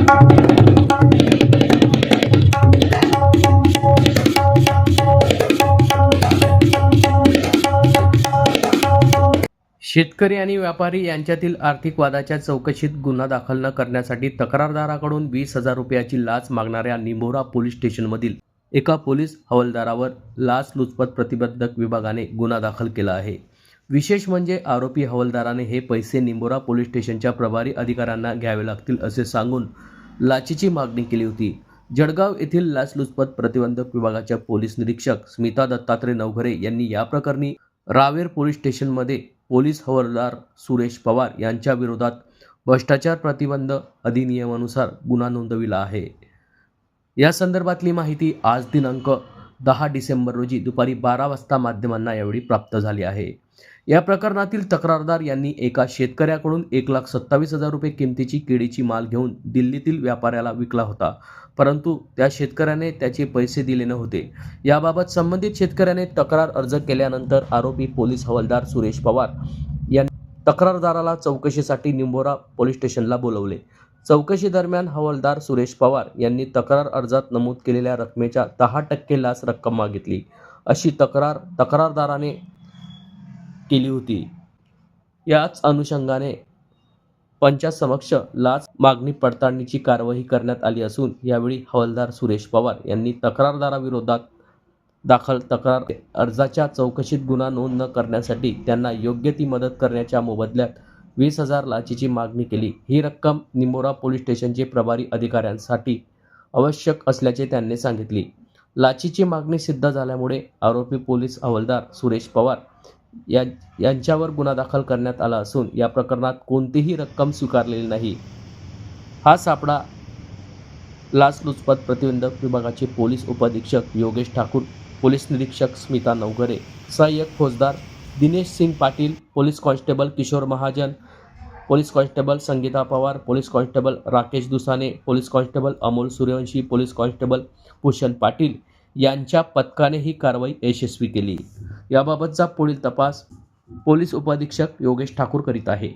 शेतकरी आणि व्यापारी यांच्यातील आर्थिक वादाच्या चौकशीत गुन्हा दाखल न करण्यासाठी तक्रारदाराकडून 20,000 रुपयाची लाच मागणाऱ्या निंभोरा पोलीस स्टेशनमधील एका पोलीस हवालदारावर लाचलुचपत प्रतिबंधक विभागाने गुन्हा दाखल केला आहे। विशेष म्हणजे आरोपी हवालदाराने हे पैसे निंभोरा पोलीस स्टेशनच्या प्रभारी अधिकाऱ्यांना घ्यावे लागतील असे सांगून लाचेची मागणी केली होती। जळगाव येथील लाचलुचपत प्रतिबंधक विभागाच्या पोलीस निरीक्षक स्मिता दत्तात्रय नवघरे यांनी या प्रकरणी रावेर पोलीस स्टेशनमध्ये पोलीस हवालदार सुरेश पवार यांच्या विरोधात भ्रष्टाचार प्रतिबंध अधिनियमानुसार गुन्हा नोंदविला आहे। या संदर्भातली माहिती आज दिनांक 10 डिसेंबर रोजी दुपारी 12 वाजता माध्यमांना यावेळी प्राप्त झाली आहे। या प्रकरणातील तक्रारदार यांनी एका शेतकऱ्याकडून 1,27,000 रुपये किमतीची केळीची माल घेऊन दिल्लीतील व्यापाऱ्याला विकला होता, परंतु त्या शेतकऱ्याने त्याचे पैसे दिले नव्हते। याबाबत संबंधित शेतकऱ्याने तक्रार अर्ज केल्यानंतर आरोपी पोलीस हवालदार सुरेश पवार यांनी तक्रारदाराला चौकशीसाठी निंभोरा पोलीस स्टेशनला बोलवले। चौकशी दरम्यान हवालदार सुरेश पवार यांनी तक्रार अर्जात नमूद केलेल्या रकमेच्या 10% लाच रक्कम मागितली, अशी तक्रार तक्रारदाराने केली होती। याच अनुषंगाने पंचासमक्ष लाच मागणी पडताळणीची कारवाई करण्यात आली असून यावेळी हवालदार सुरेश पवार यांनी तक्रारदाराविरोधात दाखल तक्रार अर्जाच्या चौकशीत गुन्हा नोंद न करण्यासाठी त्यांना योग्य ती मदत करण्याच्या मोबदल्यात 20,000 लाचेची मागणी केली। ही रक्कम निंभोरा पोलीस स्टेशनचे प्रभारी अधिकाऱ्यांसाठी आवश्यक असल्याचे त्यांनी सांगितले। लाचेची मागणी सिद्ध झाल्यामुळे आरोपी पोलीस हवालदार सुरेश पवार यांच्यावर गुन्हा दाखल करण्यात आला असून या प्रकरणात कोणतीही रक्कम स्वीकारलेली नाही। हा सापळा लाचलुचपत प्रतिबंधक विभागाचे पोलीस उपअधीक्षक योगेश ठाकूर, पोलीस निरीक्षक स्मिता नवघरे, सहाय्यक फौजदार Dinesh Singh Patil, police constable Kishor Mahajan, police constable Sangita Pawar, police constable Rakesh Dusane, police constable Amol Suryavanshi, police constable Bhushan Patil यांच्या पथकाने ही कारवाई यशस्वी केली। याबाबतचा पुढील तपास पोलीस उपअधीक्षक योगेश ठाकूर करीत आहे।